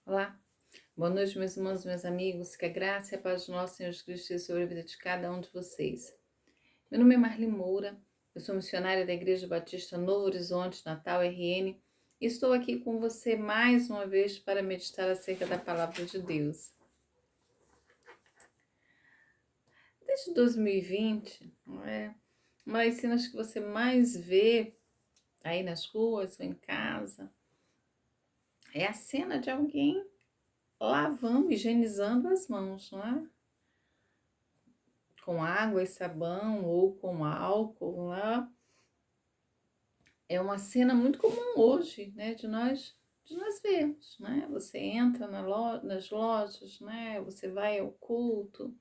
Olá, boa noite, meus irmãos e meus amigos. Que a graça e a paz do nosso Senhor Jesus Cristo esteja sobre a vida de cada um de vocês. Meu nome é Marli Moura, eu sou missionária da Igreja Batista Novo Horizonte, Natal, RN, e estou aqui com você mais uma vez para meditar acerca da Palavra de Deus. Desde 2020, uma das cenas que você mais vê aí nas ruas ou em casa é a cena de alguém lavando, higienizando as mãos, não é? Com água e sabão ou com álcool, né? É uma cena muito comum hoje, né, de nós vermos, né? Você entra nas lojas, né? Você vai ao culto,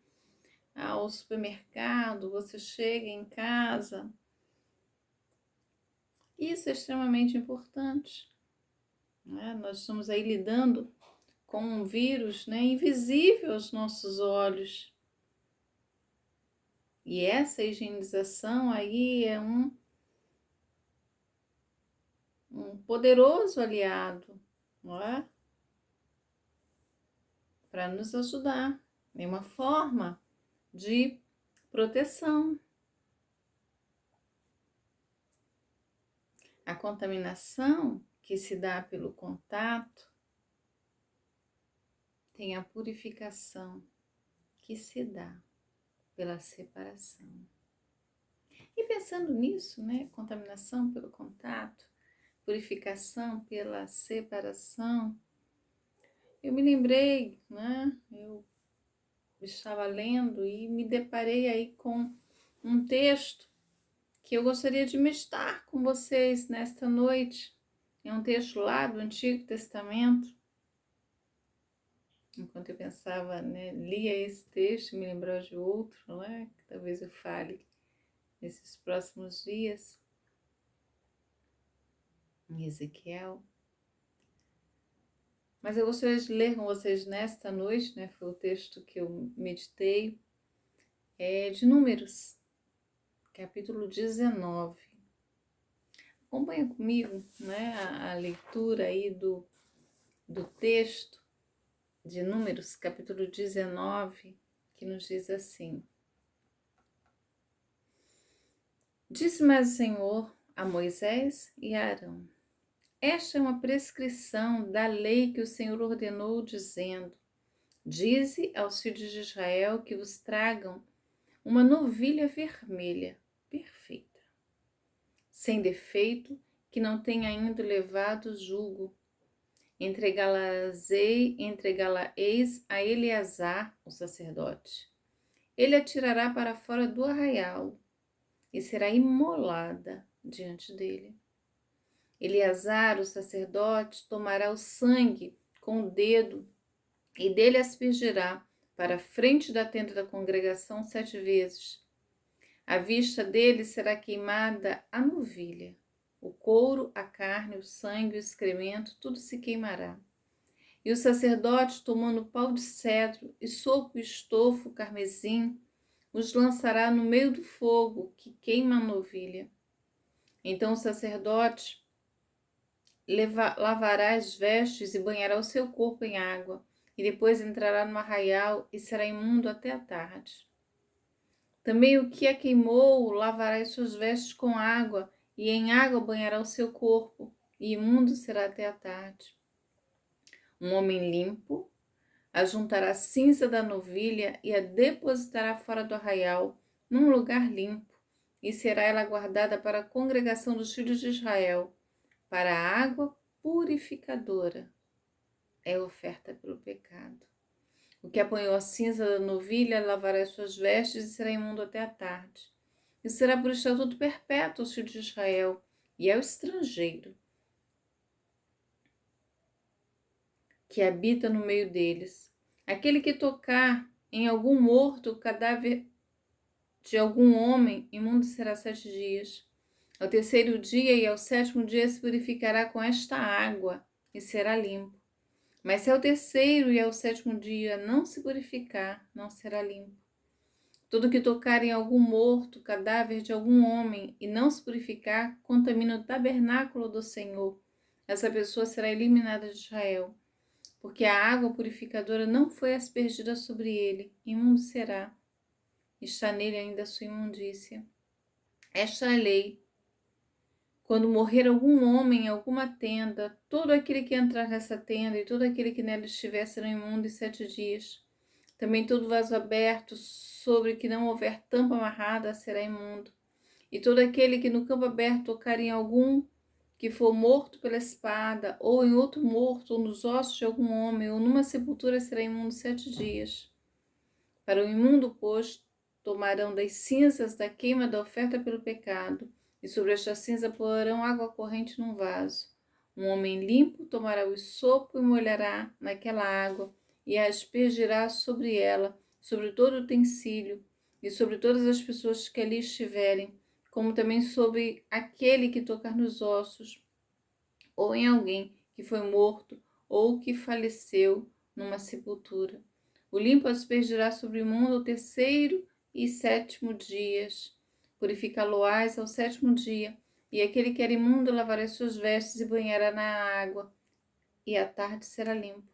ao supermercado, você chega em casa. Isso é extremamente importante, né? Nós estamos aí lidando com um vírus, né, invisível aos nossos olhos. E essa higienização aí é um poderoso aliado, não é? Para nos ajudar, é uma forma de proteção. A contaminação que se dá pelo contato tem a purificação que se dá pela separação. E pensando nisso, né, contaminação pelo contato, purificação pela separação, eu me lembrei, né, eu estava lendo e me deparei aí com um texto que eu gostaria de meditar com vocês nesta noite. É um texto lá do Antigo Testamento. Enquanto eu pensava, né, lia esse texto, me lembrava de outro, né, que talvez eu fale nesses próximos dias, em Ezequiel. Mas eu gostaria de ler com vocês nesta noite, né, foi o texto que eu meditei, de Números, capítulo 19. Acompanha comigo, né, a leitura aí do texto de Números, capítulo 19, que nos diz assim: Disse mais o Senhor a Moisés e a Arão: Esta é uma prescrição da lei que o Senhor ordenou, dizendo: Dize aos filhos de Israel que vos tragam uma novilha vermelha, perfeita, sem defeito, que não tenha ainda levado jugo. Entregá-la-eis a Eleazar, o sacerdote. Ele a tirará para fora do arraial e será imolada diante dele. Eleazar, o sacerdote, tomará o sangue com o dedo e dele aspergirá para a frente da tenda da congregação 7 vezes. À vista dele será queimada a novilha. O couro, a carne, o sangue, o excremento, tudo se queimará. E o sacerdote, tomando pau de cedro e sopo estofo carmesim, os lançará no meio do fogo que queima a novilha. Então o sacerdote lavará as vestes e banhará o seu corpo em água, e depois entrará no arraial e será imundo até a tarde. Também o que a queimou lavará as suas vestes com água, e em água banhará o seu corpo, e imundo será até a tarde. Um homem limpo ajuntará a cinza da novilha e a depositará fora do arraial, num lugar limpo, e será ela guardada para a congregação dos filhos de Israel, para a água purificadora. É oferta pelo pecado. O que apanhou a cinza da novilha lavará as suas vestes e será imundo até a tarde. E será por estatuto perpétuo aos filhos de Israel e ao estrangeiro que habita no meio deles. Aquele que tocar em algum morto o cadáver de algum homem, imundo será 7 dias. Ao terceiro dia e ao sétimo dia se purificará com esta água e será limpo. Mas se ao terceiro e ao sétimo dia não se purificar, não será limpo. Tudo que tocar em algum morto, cadáver de algum homem, e não se purificar, contamina o tabernáculo do Senhor. Essa pessoa será eliminada de Israel. porque a água purificadora não foi aspergida sobre ele, imundo será. Está nele ainda a sua imundícia. Esta é a lei. Quando morrer algum homem em alguma tenda, todo aquele que entrar nessa tenda e todo aquele que nela estiver serão imundos 7 dias. Também todo vaso aberto, sobre que não houver tampa amarrada, será imundo. E todo aquele que no campo aberto tocar em algum que for morto pela espada, ou em outro morto, ou nos ossos de algum homem, ou numa sepultura, será imundo 7 dias. Para o imundo, pois, tomarão das cinzas da queima da oferta pelo pecado, e sobre esta cinza porão água corrente num vaso. Um homem limpo tomará o hisopo e molhará naquela água, e a aspergirá sobre ela, sobre todo o utensílio, e sobre todas as pessoas que ali estiverem, como também sobre aquele que tocar nos ossos, ou em alguém que foi morto, ou que faleceu numa sepultura. O limpo aspergirá sobre o imundo o 3º e 7º dias. Purificá-lo-ás ao 7º dia, e aquele que era imundo lavará as suas vestes e banhará na água, e à tarde será limpo.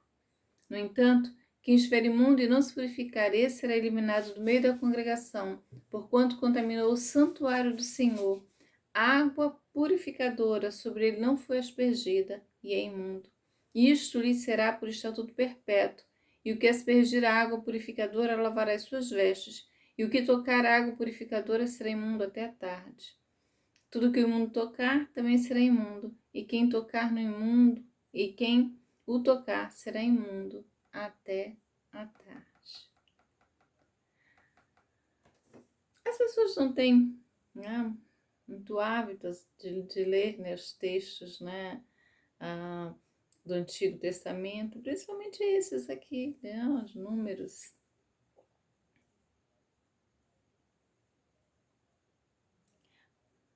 No entanto, quem estiver imundo e não se purificar, esse será eliminado do meio da congregação, porquanto contaminou o santuário do Senhor. Água purificadora sobre ele não foi aspergida, e é imundo. Isto lhe será por estatuto perpétuo. E o que aspergir a água purificadora lavará as suas vestes, e o que tocar a água purificadora será imundo até a tarde. Tudo que o imundo tocar também será imundo, e quem tocar no imundo, e quem o tocar será imundo até a tarde. As pessoas não têm, né, muito hábito de ler, né, os textos, né, do Antigo Testamento, principalmente esses aqui, né, os números.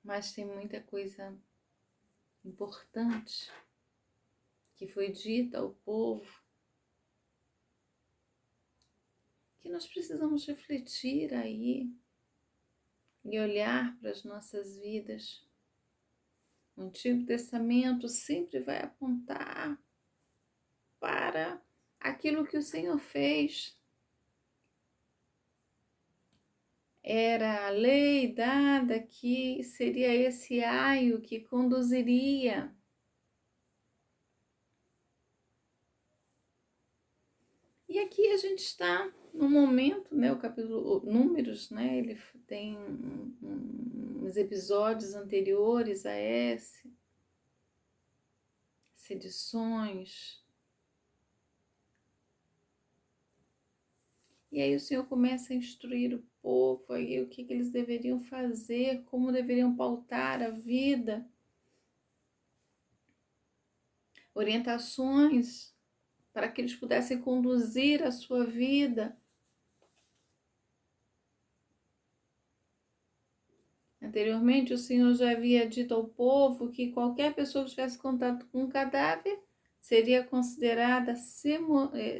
Mas tem muita coisa importante que foi dita ao povo, que nós precisamos refletir aí e olhar para as nossas vidas. O Antigo Testamento sempre vai apontar para aquilo que o Senhor fez. Era a lei dada que seria esse aio que conduziria. E aqui a gente está no momento, né, o capítulo Números, né, ele tem uns episódios anteriores a esse, sedições. E aí o Senhor começa a instruir o povo aí o que eles deveriam fazer, como deveriam pautar a vida, orientações para que eles pudessem conduzir a sua vida. Anteriormente, o Senhor já havia dito ao povo que qualquer pessoa que tivesse contato com um cadáver seria considerada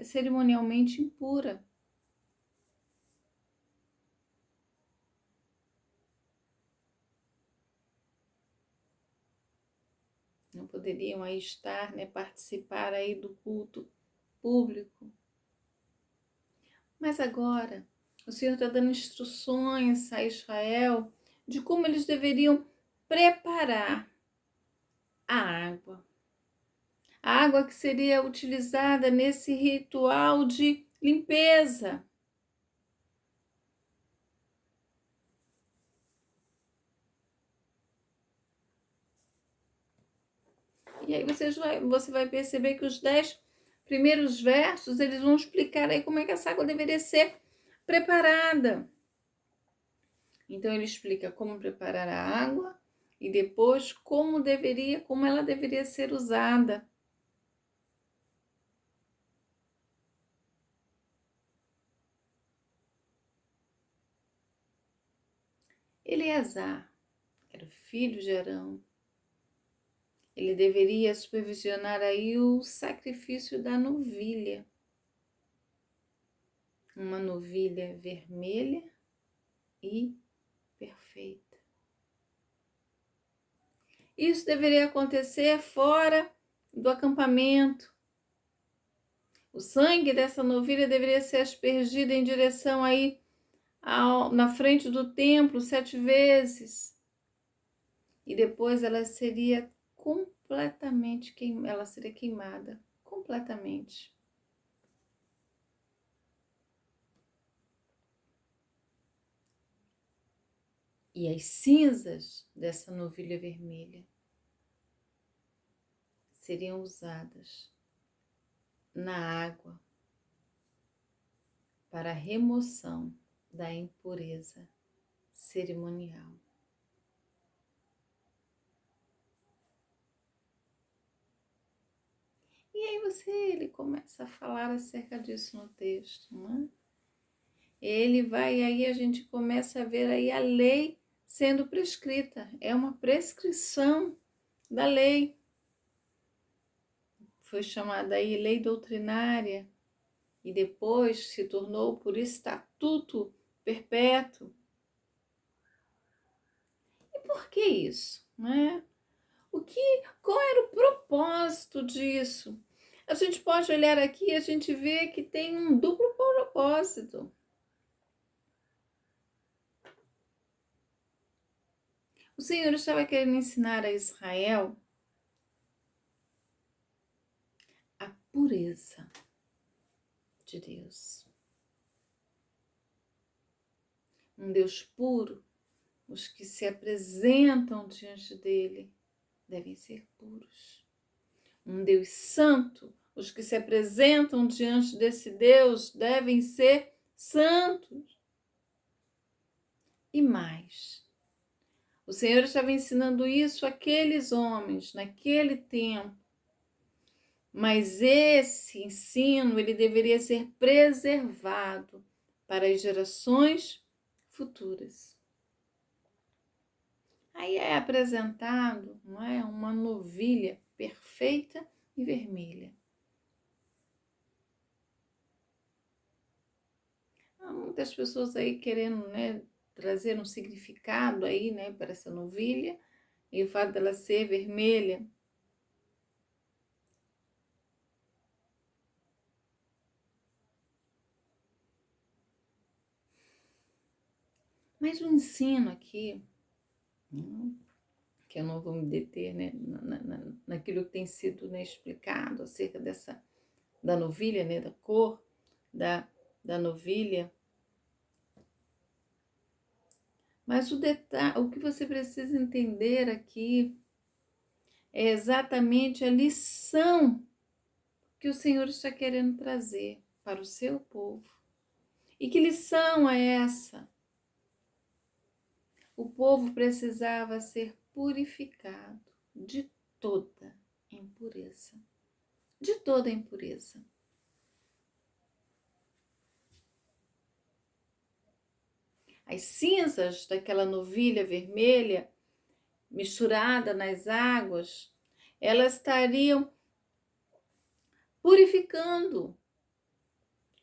cerimonialmente impura. Não poderiam aí estar, né, participar aí do culto público. Mas agora, o Senhor está dando instruções a Israel de como eles deveriam preparar a água. A água que seria utilizada nesse ritual de limpeza. E aí você vai perceber que os 10 primeiros versos, eles vão explicar aí como é que essa água deveria ser preparada. Então ele explica como preparar a água e depois como ela deveria ser usada. Eleazar era o filho de Arão. Ele deveria supervisionar aí o sacrifício da novilha. Uma novilha vermelha e perfeita. Isso deveria acontecer fora do acampamento. O sangue dessa novilha deveria ser aspergido em direção aí na frente do templo 7 vezes. E depois ela seria completamente queimada, completamente. E as cinzas dessa novilha vermelha seriam usadas na água para a remoção da impureza cerimonial. E aí ele começa a falar acerca disso no texto, não é? Aí a gente começa a ver aí a lei sendo prescrita, é uma prescrição da lei. Foi chamada aí lei doutrinária e depois se tornou por estatuto perpétuo. E por que isso, né? Qual era o propósito disso? A gente pode olhar aqui e a gente vê que tem um duplo propósito. O Senhor estava querendo ensinar a Israel a pureza de Deus. Um Deus puro, os que se apresentam diante dele devem ser puros. Um Deus santo, os que se apresentam diante desse Deus devem ser santos. E mais, o Senhor estava ensinando isso àqueles homens, naquele tempo. Mas esse ensino, ele deveria ser preservado para as gerações futuras. Aí é apresentado, não é, uma novilha perfeita e vermelha. Há muitas pessoas aí querendo, né, trazer um significado aí, né, para essa novilha, e o fato dela ser vermelha. Mas o ensino aqui, que eu não vou me deter, né, naquilo que tem sido, né, explicado acerca da novilha, né, da cor da novilha. Mas o que você precisa entender aqui é exatamente a lição que o Senhor está querendo trazer para o seu povo. E que lição é essa? O povo precisava ser purificado de toda impureza. De toda impureza. As cinzas daquela novilha vermelha misturada nas águas, elas estariam purificando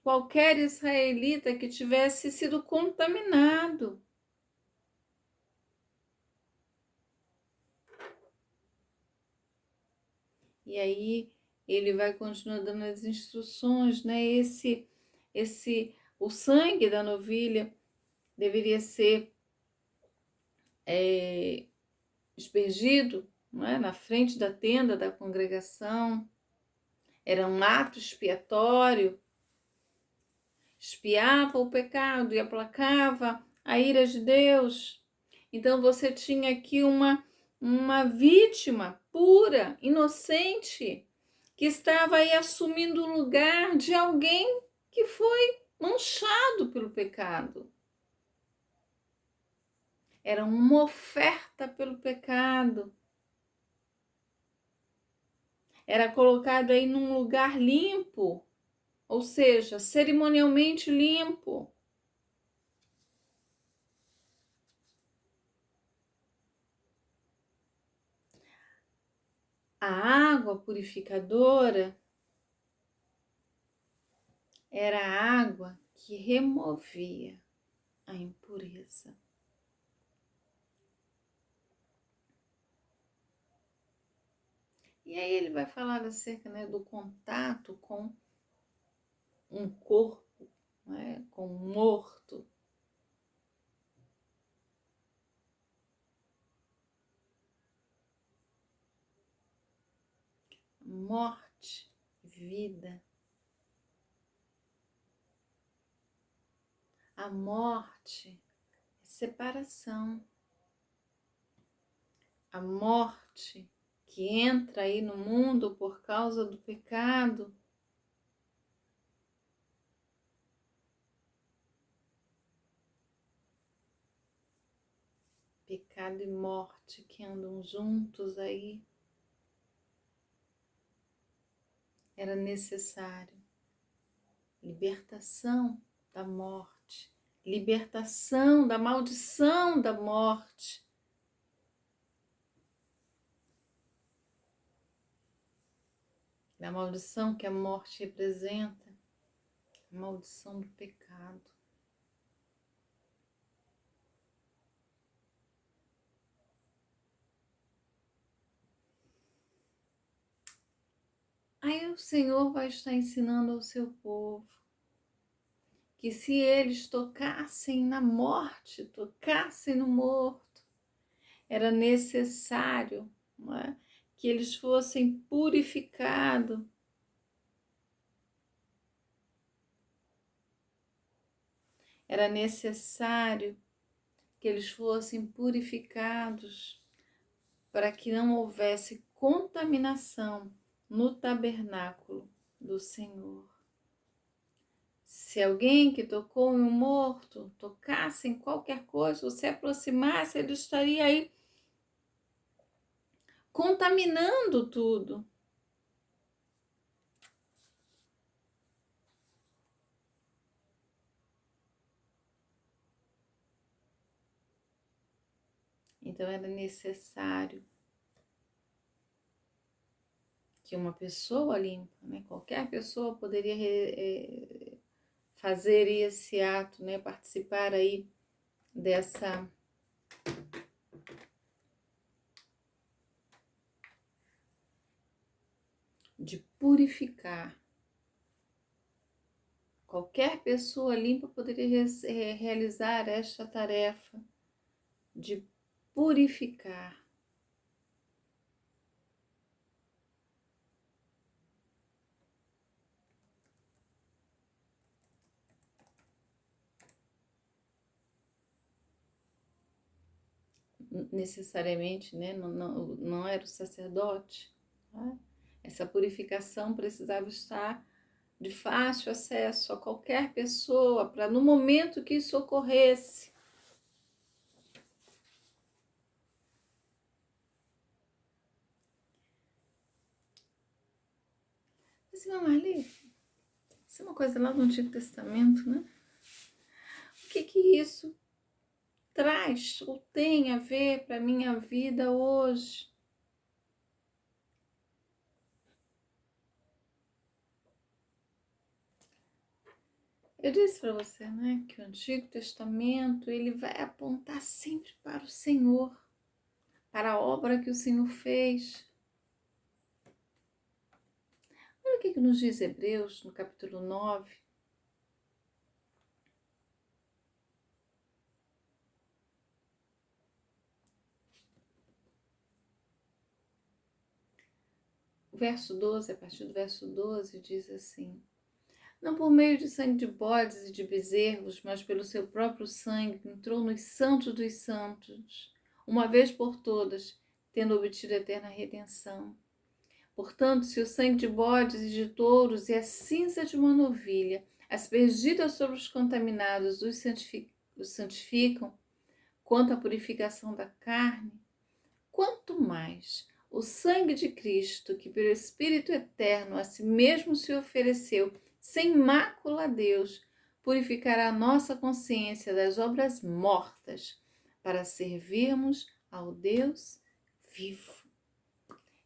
qualquer israelita que tivesse sido contaminado. E aí ele vai continuar dando as instruções, né? O sangue da novilha deveria ser aspergido, não é? Na frente da tenda da congregação. Era um ato expiatório, expiava o pecado e aplacava a ira de Deus. Então você tinha aqui uma vítima pura, inocente, que estava aí assumindo o lugar de alguém que foi manchado pelo pecado. Era uma oferta pelo pecado. Era colocado aí num lugar limpo, ou seja, cerimonialmente limpo. A água purificadora era a água que removia a impureza. E aí ele vai falar acerca, né, do contato com um corpo, né, com um morto. Morte, vida. A morte é separação. A morte que entra aí no mundo por causa do pecado. Pecado e morte que andam juntos aí. Era necessário libertação da morte, libertação da maldição da morte. Da maldição que a morte representa, a maldição do pecado. Aí o Senhor vai estar ensinando ao seu povo que se eles tocassem na morte, tocassem no morto, era necessário, não é, que eles fossem purificados. Era necessário que eles fossem purificados para que não houvesse contaminação no tabernáculo do Senhor. Se alguém que tocou em um morto tocasse em qualquer coisa, ou se aproximasse, ele estaria aí contaminando tudo. Então era necessário que uma pessoa limpa, né? Qualquer pessoa poderia fazer esse ato, né? Participar aí dessa de purificar. Qualquer pessoa limpa poderia realizar esta tarefa de purificar. Necessariamente, né? Não era o sacerdote. Tá? Essa purificação precisava estar de fácil acesso a qualquer pessoa, para no momento que isso ocorresse, assim, Marli, isso é uma coisa lá do Antigo Testamento, né? O que isso traz ou tem a ver para a minha vida hoje? Eu disse para você, né, que o Antigo Testamento ele vai apontar sempre para o Senhor, para a obra que o Senhor fez. Olha o que nos diz Hebreus, no capítulo 9. O verso 12, a partir do verso 12, diz assim: não por meio de sangue de bodes e de bezerros, mas pelo seu próprio sangue, entrou nos santos dos santos, uma vez por todas, tendo obtido a eterna redenção. Portanto, se o sangue de bodes e de touros e a cinza de uma novilha, aspergida sobre os contaminados, os santificam, quanto à purificação da carne, quanto mais o sangue de Cristo, que pelo Espírito eterno a si mesmo se ofereceu, sem mácula a Deus, purificará a nossa consciência das obras mortas, para servirmos ao Deus vivo.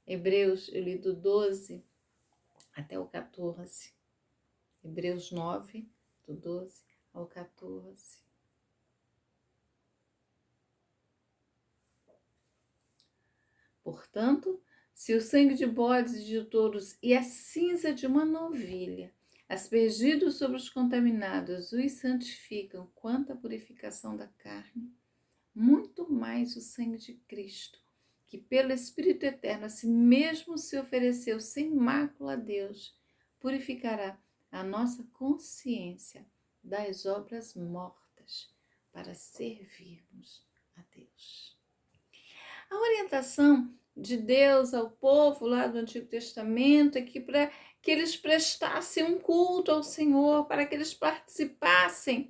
Hebreus, eu li do 12 até o 14. Hebreus 9, do 12 ao 14. Portanto, se o sangue de bodes e de touros e a cinza de uma novilha, aspergidos sobre os contaminados, os santificam quanto à purificação da carne, muito mais o sangue de Cristo, que pelo Espírito Eterno a si mesmo se ofereceu sem mácula a Deus, purificará a nossa consciência das obras mortas para servirmos a Deus. A orientação de Deus ao povo lá do Antigo Testamento é que para que eles prestassem um culto ao Senhor, para que eles participassem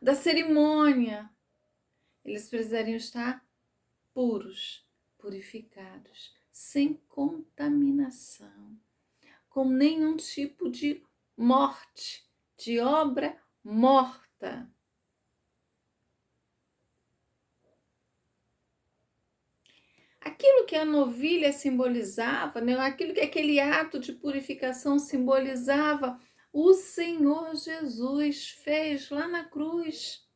da cerimônia, eles precisariam estar puros, purificados, sem contaminação, com nenhum tipo de morte, de obra morta. Aquilo que a novilha simbolizava, né? Aquilo que aquele ato de purificação simbolizava, o Senhor Jesus fez lá na cruz.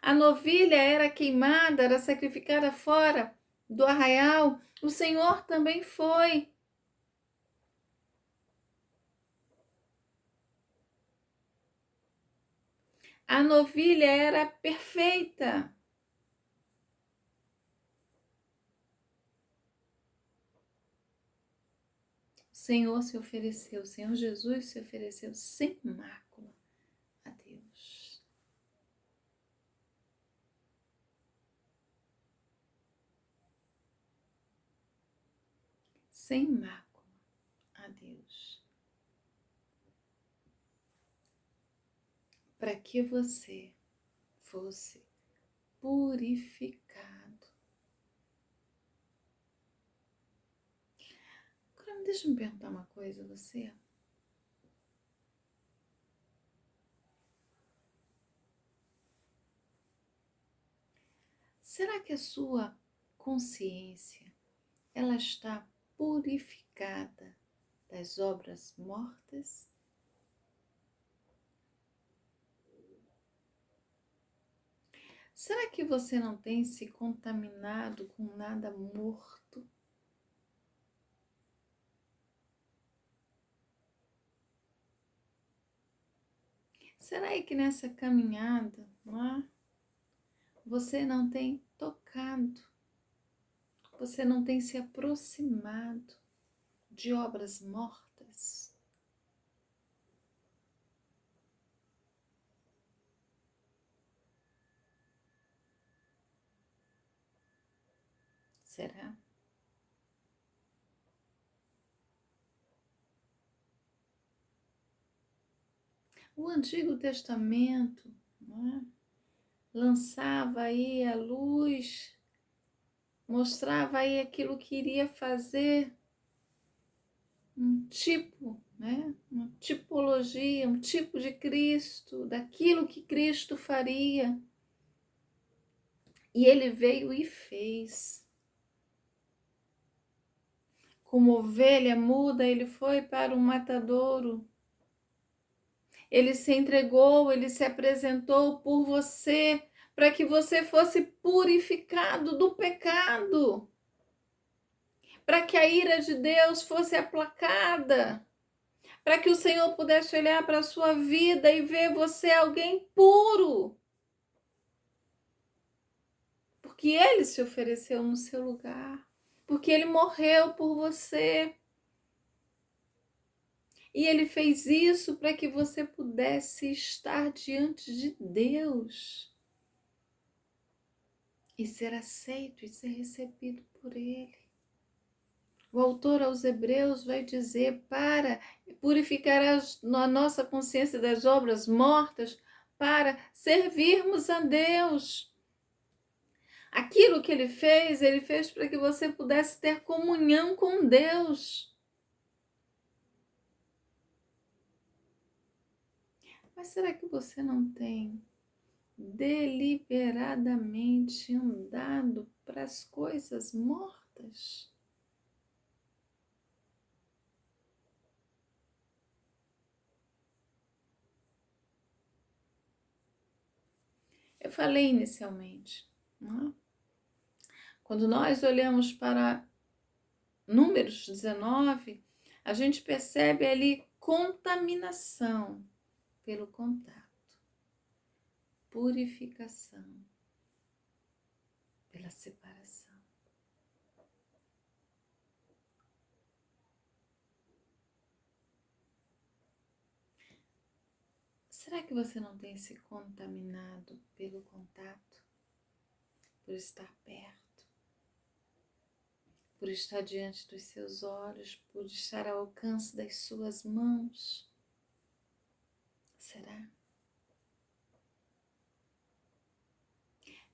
A novilha era queimada, era sacrificada fora do arraial. O Senhor também foi. A novilha era perfeita. O Senhor se ofereceu, o Senhor Jesus se ofereceu sem mácula a Deus. Sem mácula a Deus. Para que você fosse purificado. Agora, deixa eu me perguntar uma coisa, você. Será que a sua consciência, ela está purificada das obras mortas? Será que você não tem se contaminado com nada morto? Será que nessa caminhada, você não tem tocado, você não tem se aproximado de obras mortas? Será? O Antigo Testamento lançava aí a luz, mostrava aí aquilo que iria fazer, um tipo, uma tipologia, um tipo de Cristo, daquilo que Cristo faria. E ele veio e fez. Como ovelha muda, ele foi para o matadouro. Ele se entregou, ele se apresentou por você, para que você fosse purificado do pecado, para que a ira de Deus fosse aplacada, para que o Senhor pudesse olhar para a sua vida e ver você alguém puro, porque ele se ofereceu no seu lugar, porque ele morreu por você. E ele fez isso para que você pudesse estar diante de Deus e ser aceito e ser recebido por ele. O autor aos Hebreus vai dizer: para purificar a nossa consciência das obras mortas, para servirmos a Deus. Aquilo que ele fez para que você pudesse ter comunhão com Deus. Mas será que você não tem deliberadamente andado para as coisas mortas? Eu falei inicialmente, não é? Quando nós olhamos para Números 19, a gente percebe ali contaminação pelo contato, purificação pela separação. Será que você não tem se contaminado pelo contato, por estar perto, por estar diante dos seus olhos, por estar ao alcance das suas mãos? Será?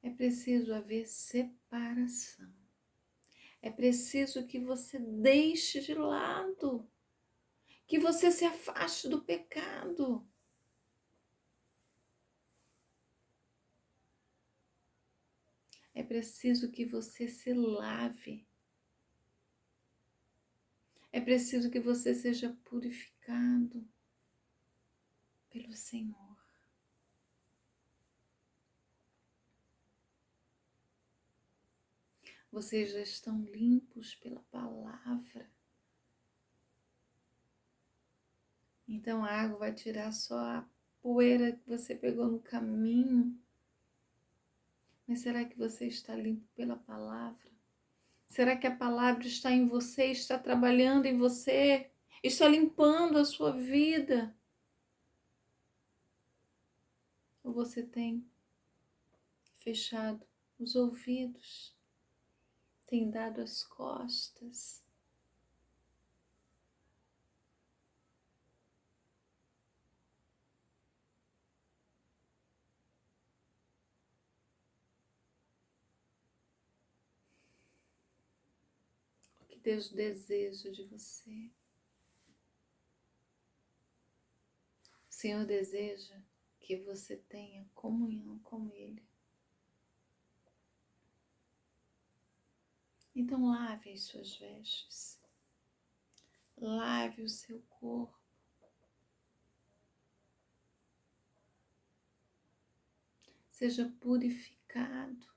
É preciso haver separação. É preciso que você deixe de lado, que você se afaste do pecado. É preciso que você se lave. É preciso que você seja purificado pelo Senhor. Vocês já estão limpos pela palavra. Então a água vai tirar só a poeira que você pegou no caminho. Mas será que você está limpo pela palavra? Será que a palavra está em você, está trabalhando em você, está limpando a sua vida? Ou você tem fechado os ouvidos, tem dado as costas? O que Deus deseja de você? O Senhor deseja que você tenha comunhão com Ele. Então lave as suas vestes, lave o seu corpo. Seja purificado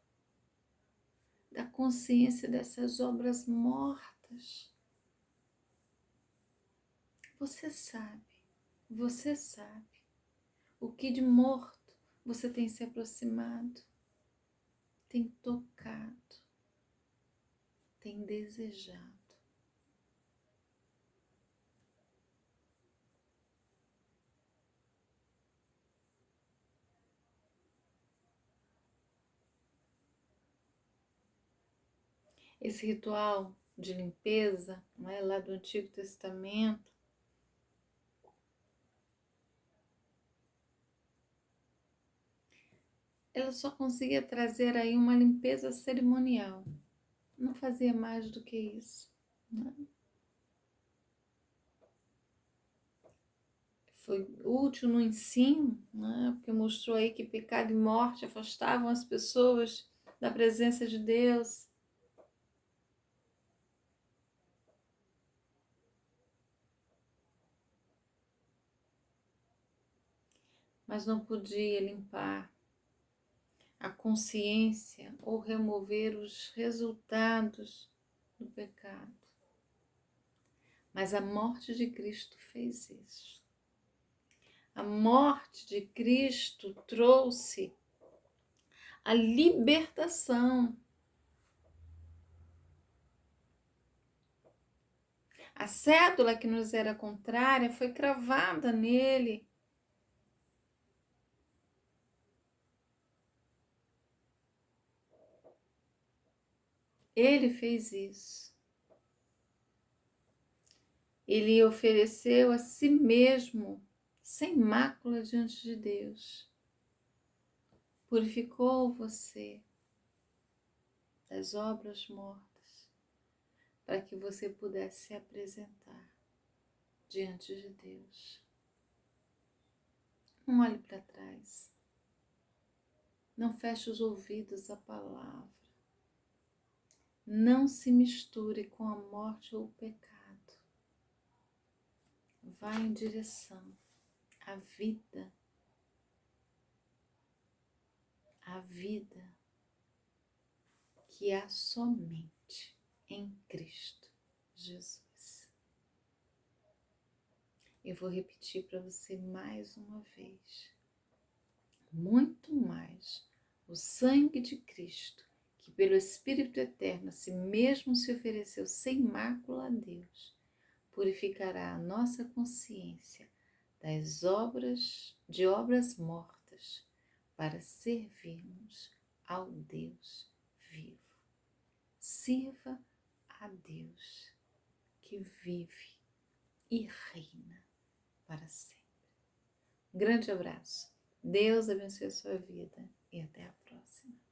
da consciência dessas obras mortas. Você sabe o que de morto você tem se aproximado, tem tocado, tem desejado. Esse ritual de limpeza, não é, lá do Antigo Testamento, ela só conseguia trazer aí uma limpeza cerimonial. Não fazia mais do que isso. Né? Foi útil no ensino, né? Porque mostrou aí que pecado e morte afastavam as pessoas da presença de Deus. Mas não podia limpar a consciência ou remover os resultados do pecado. Mas a morte de Cristo fez isso. A morte de Cristo trouxe a libertação. A cédula que nos era contrária foi cravada nele. Ele fez isso. Ele ofereceu a si mesmo, sem mácula diante de Deus. Purificou você das obras mortas, para que você pudesse se apresentar diante de Deus. Não olhe para trás. Não feche os ouvidos à palavra. Não se misture com a morte ou o pecado. Vá em direção à vida. A vida que há somente em Cristo Jesus. Eu vou repetir para você mais uma vez. Muito mais. O sangue de Cristo, que pelo Espírito Eterno, a si mesmo se ofereceu sem mácula a Deus, purificará a nossa consciência de obras mortas, para servirmos ao Deus vivo. Sirva a Deus que vive e reina para sempre. Um grande abraço. Deus abençoe a sua vida e até a próxima.